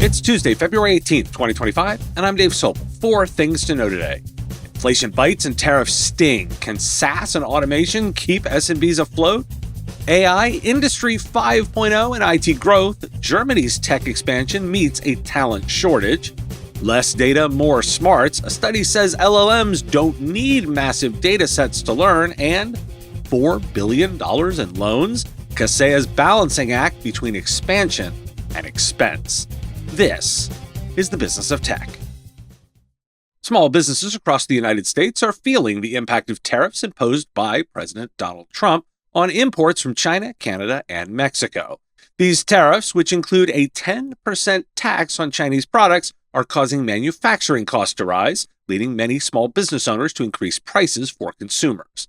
It's Tuesday, February 18th, 2025, and I'm Dave Sobel. 4 things to know today. Inflation bites and tariffs sting. Can SaaS and automation keep S&Bs afloat? AI, Industry 5.0 and IT growth. Germany's tech expansion meets a talent shortage. Less data, more smarts. A study says LLMs don't need massive datasets to learn. And $4 billion in loans. Kaseya's balancing act between expansion and expense. This is the business of tech. Small businesses across the United States are feeling the impact of tariffs imposed by President Donald Trump on imports from China, Canada, and Mexico. These tariffs, which include a 10% tax on Chinese products, are causing manufacturing costs to rise, leading many small business owners to increase prices for consumers.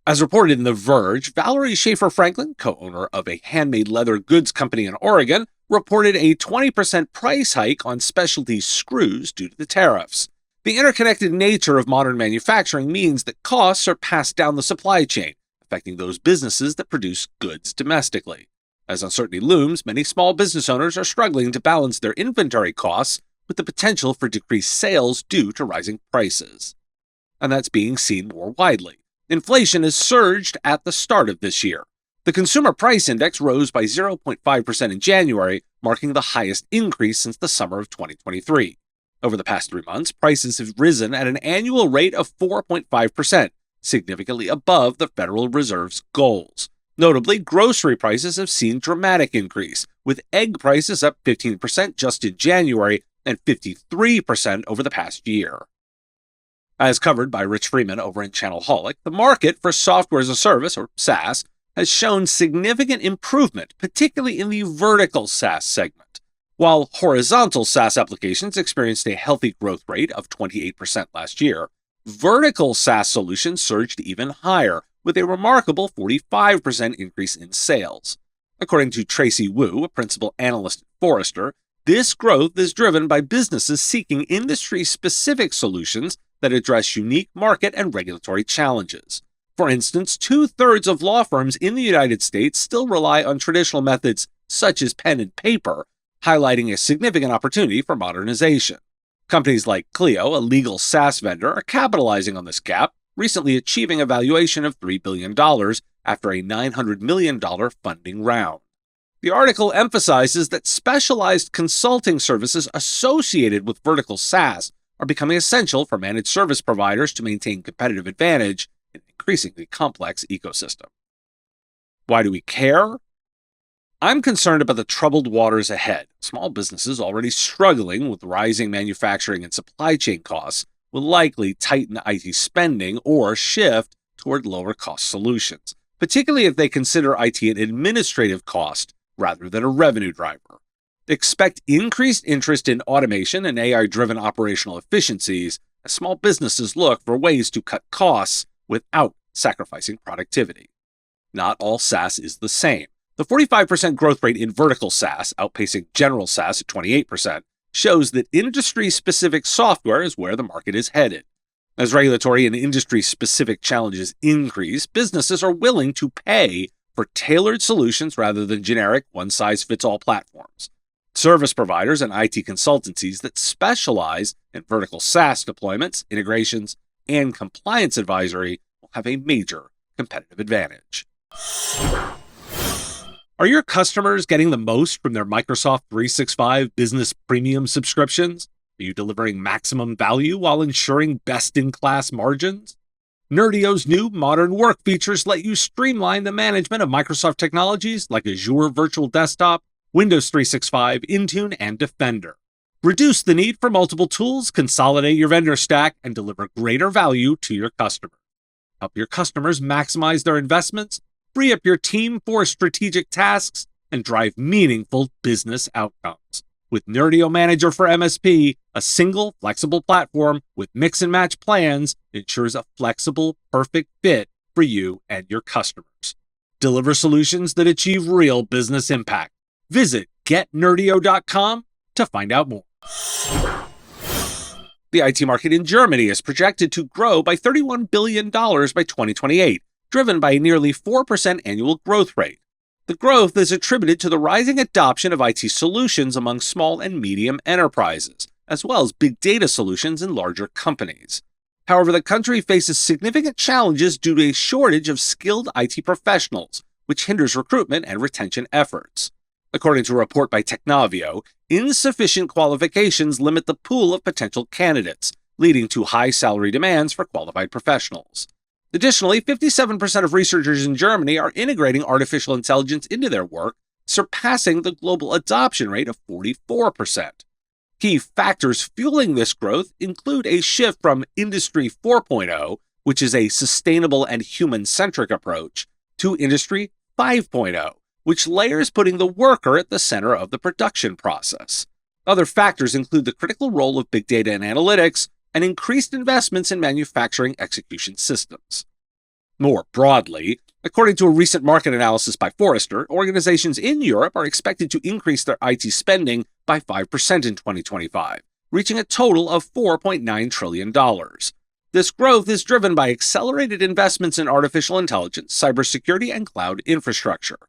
As reported in The Verge, Valerie Schaefer-Franklin, co-owner of a handmade leather goods company in Oregon, reported a 20% price hike on specialty screws due to the tariffs. The interconnected nature of modern manufacturing means that costs are passed down the supply chain, affecting those businesses that produce goods domestically. As uncertainty looms, many small business owners are struggling to balance their inventory costs with the potential for decreased sales due to rising prices. And that's being seen more widely. Inflation has surged at the start of this year. The Consumer Price Index rose by 0.5% in January, marking the highest increase since the summer of 2023. Over the past 3 months, prices have risen at an annual rate of 4.5%, significantly above the Federal Reserve's goals. Notably, grocery prices have seen dramatic increase, with egg prices up 15% just in January and 53% over the past year. As covered by Rich Freeman over in Channelholic, the market for software as a service, or SaaS, has shown significant improvement, particularly in the vertical SaaS segment. While horizontal SaaS applications experienced a healthy growth rate of 28% last year, vertical SaaS solutions surged even higher, with a remarkable 45% increase in sales. According to Tracy Wu, a principal analyst at Forrester, this growth is driven by businesses seeking industry-specific solutions that address unique market and regulatory challenges. For instance, 2/3 of law firms in the United States still rely on traditional methods such as pen and paper, highlighting a significant opportunity for modernization. Companies like Clio, a legal SaaS vendor, are capitalizing on this gap, recently achieving a valuation of $3 billion after a $900 million funding round. The article emphasizes that specialized consulting services associated with vertical SaaS are becoming essential for managed service providers to maintain competitive advantage in an increasingly complex ecosystem. Why do we care? I'm concerned about the troubled waters ahead. Small businesses already struggling with rising manufacturing and supply chain costs will likely tighten IT spending or shift toward lower-cost solutions, particularly if they consider IT an administrative cost rather than a revenue driver. Expect increased interest in automation and AI-driven operational efficiencies as small businesses look for ways to cut costs without sacrificing productivity. Not all SaaS is the same. The 45% growth rate in vertical SaaS, outpacing general SaaS at 28%, shows that industry-specific software is where the market is headed. As regulatory and industry-specific challenges increase, businesses are willing to pay for tailored solutions rather than generic one-size-fits-all platforms. Service providers and IT consultancies that specialize in vertical SaaS deployments, integrations, and compliance advisory will have a major competitive advantage. Are your customers getting the most from their Microsoft 365 Business Premium subscriptions? Are you delivering maximum value while ensuring best-in-class margins? Nerdio's new modern work features let you streamline the management of Microsoft technologies like Azure Virtual Desktop, Windows 365, Intune, and Defender. Reduce the need for multiple tools, consolidate your vendor stack, and deliver greater value to your customers. Help your customers maximize their investments, free up your team for strategic tasks, and drive meaningful business outcomes. With Nerdio Manager for MSP, a single, flexible platform with mix-and-match plans ensures a flexible, perfect fit for you and your customers. Deliver solutions that achieve real business impact. Visit getnerdio.com to find out more. The IT market in Germany is projected to grow by $31 billion by 2028, driven by a nearly 4% annual growth rate. The growth is attributed to the rising adoption of IT solutions among small and medium enterprises, as well as big data solutions in larger companies. However, the country faces significant challenges due to a shortage of skilled IT professionals, which hinders recruitment and retention efforts. According to a report by Technavio, insufficient qualifications limit the pool of potential candidates, leading to high salary demands for qualified professionals. Additionally, 57% of researchers in Germany are integrating artificial intelligence into their work, surpassing the global adoption rate of 44%. Key factors fueling this growth include a shift from Industry 4.0, which is a sustainable and human-centric approach, to Industry 5.0, which layers putting the worker at the center of the production process. Other factors include the critical role of big data and analytics and increased investments in manufacturing execution systems. More broadly, according to a recent market analysis by Forrester, organizations in Europe are expected to increase their IT spending by 5% in 2025, reaching a total of $4.9 trillion. This growth is driven by accelerated investments in artificial intelligence, cybersecurity, and cloud infrastructure.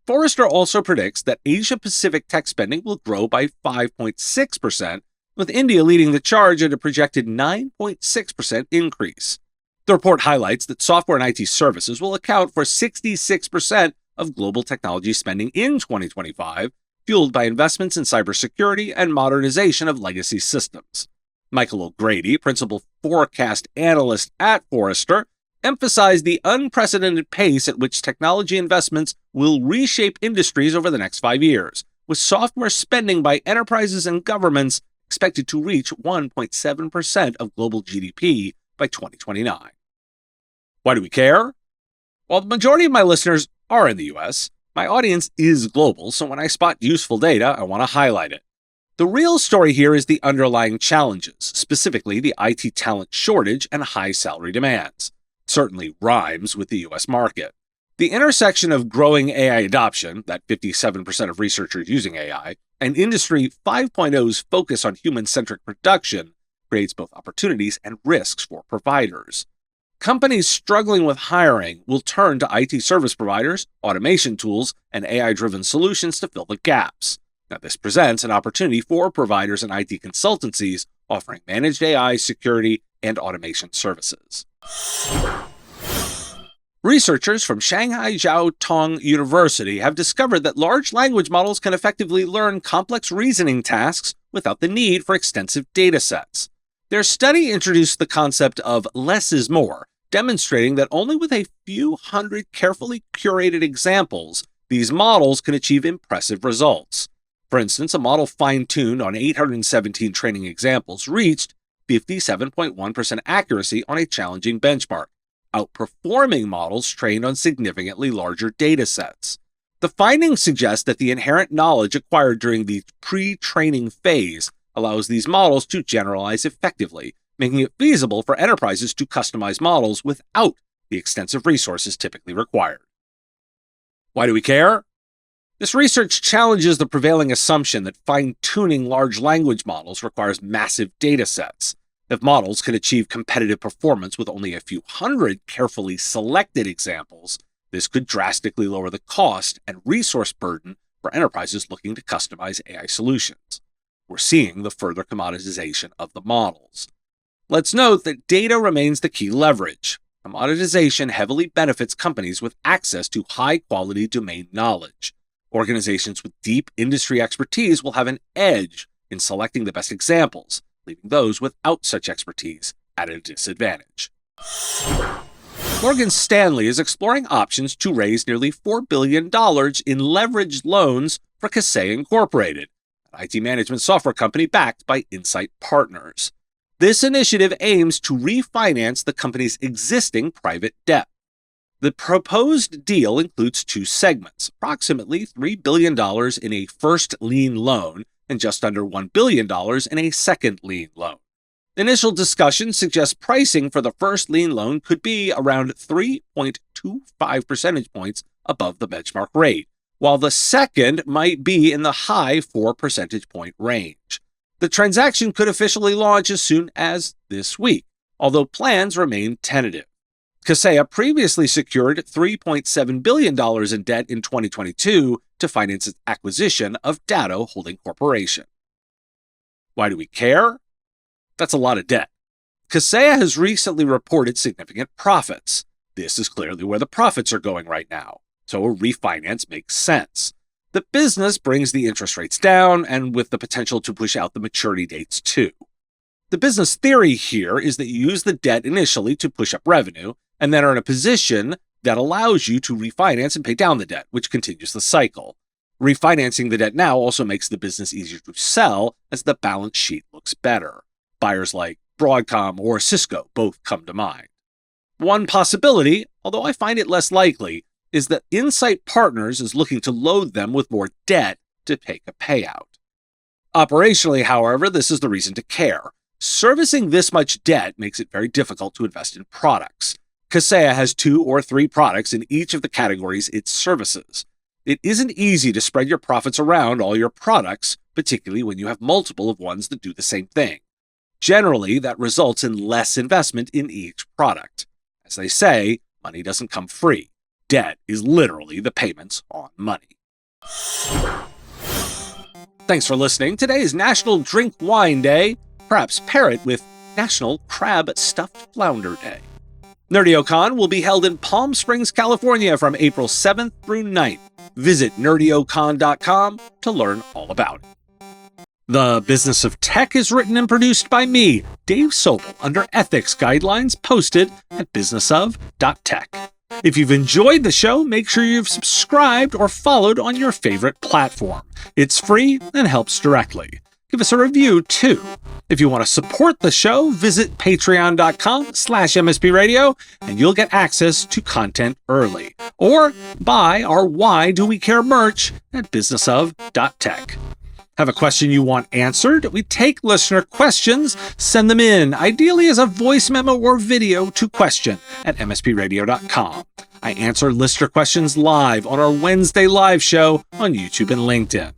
Forrester also predicts that Asia-Pacific tech spending will grow by 5.6%, with India leading the charge at a projected 9.6% increase. The report highlights that software and IT services will account for 66% of global technology spending in 2025, fueled by investments in cybersecurity and modernization of legacy systems. Michael O'Grady, principal forecast analyst at Forrester, emphasized the unprecedented pace at which technology investments will reshape industries over the next 5 years, with software spending by enterprises and governments expected to reach 1.7% of global GDP by 2029. Why do we care? While the majority of my listeners are in the US, my audience is global, so when I spot useful data, I want to highlight it. The real story here is the underlying challenges, specifically the IT talent shortage and high salary demands. It certainly rhymes with the US market. The intersection of growing AI adoption, that 57% of researchers using AI, and Industry 5.0's focus on human-centric production creates both opportunities and risks for providers. Companies struggling with hiring will turn to IT service providers, automation tools, and AI-driven solutions to fill the gaps. Now, this presents an opportunity for providers and IT consultancies offering managed AI, security, and automation services. Researchers from Shanghai Jiao Tong University have discovered that large language models can effectively learn complex reasoning tasks without the need for extensive datasets. Their study introduced the concept of less is more, demonstrating that only with a few hundred carefully curated examples, these models can achieve impressive results. For instance, a model fine-tuned on 817 training examples reached 57.1% accuracy on a challenging benchmark, outperforming models trained on significantly larger datasets. The findings suggest that the inherent knowledge acquired during the pre-training phase allows these models to generalize effectively, making it feasible for enterprises to customize models without the extensive resources typically required. Why do we care? This research challenges the prevailing assumption that fine-tuning large language models requires massive datasets. If models can achieve competitive performance with only a few hundred carefully selected examples, this could drastically lower the cost and resource burden for enterprises looking to customize AI solutions. We're seeing the further commoditization of the models. Let's note that data remains the key leverage. Commoditization heavily benefits companies with access to high-quality domain knowledge. Organizations with deep industry expertise will have an edge in selecting the best examples, leaving those without such expertise at a disadvantage. Morgan Stanley is exploring options to raise nearly $4 billion in leveraged loans for Kaseya Incorporated, an IT management software company backed by Insight Partners. This initiative aims to refinance the company's existing private debt. The proposed deal includes two segments, approximately $3 billion in a first lien loan and just under $1 billion in a second lien loan. Initial discussions suggest pricing for the first lien loan could be around 3.25 percentage points above the benchmark rate, while the second might be in the high 4 percentage point range. The transaction could officially launch as soon as this week, although plans remain tentative. Kaseya previously secured $3.7 billion in debt in 2022 to finance its acquisition of Datto Holding Corporation. Why do we care? That's a lot of debt. Kaseya has recently reported significant profits. This is clearly where the profits are going right now, so a refinance makes sense. The business brings the interest rates down, and with the potential to push out the maturity dates too. The business theory here is that you use the debt initially to push up revenue, and then are in a position that allows you to refinance and pay down the debt, which continues the cycle. Refinancing the debt now also makes the business easier to sell as the balance sheet looks better. Buyers like Broadcom or Cisco both come to mind. One possibility, although I find it less likely, is that Insight Partners is looking to load them with more debt to take a payout. Operationally, however, this is the reason to care. Servicing this much debt makes it very difficult to invest in products. Kaseya has 2 or 3 products in each of the categories it services. It isn't easy to spread your profits around all your products, particularly when you have multiple of ones that do the same thing. Generally, that results in less investment in each product. As they say, money doesn't come free. Debt is literally the payments on money. Thanks for listening. Today is National Drink Wine Day. Perhaps pair it with National Crab Stuffed Flounder Day. NerdioCon will be held in Palm Springs, California from April 7th through 9th. Visit nerdiocon.com to learn all about it. The Business of Tech is written and produced by me, Dave Sobel, under ethics guidelines posted at businessof.tech. If you've enjoyed the show, make sure you've subscribed or followed on your favorite platform. It's free and helps directly. Give us a review, too. If you want to support the show, visit patreon.com/MSPradio, and you'll get access to content early. Or buy our Why Do We Care merch at businessof.tech. Have a question you want answered? We take listener questions. Send them in, ideally as a voice memo or video, to question@mspradio.com. I answer listener questions live on our Wednesday live show on YouTube and LinkedIn.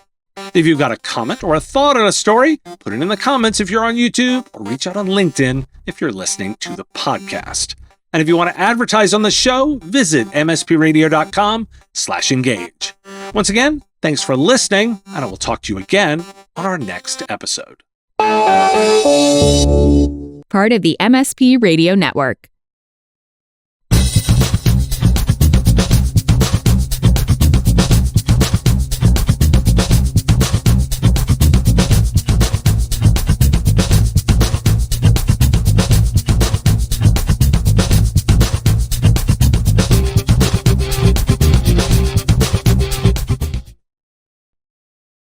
If you've got a comment or a thought on a story, put it in the comments if you're on YouTube, or reach out on LinkedIn if you're listening to the podcast. And if you want to advertise on the show, visit mspradio.com/engage. Once again, thanks for listening, and I will talk to you again on our next episode. Part of the MSP Radio Network.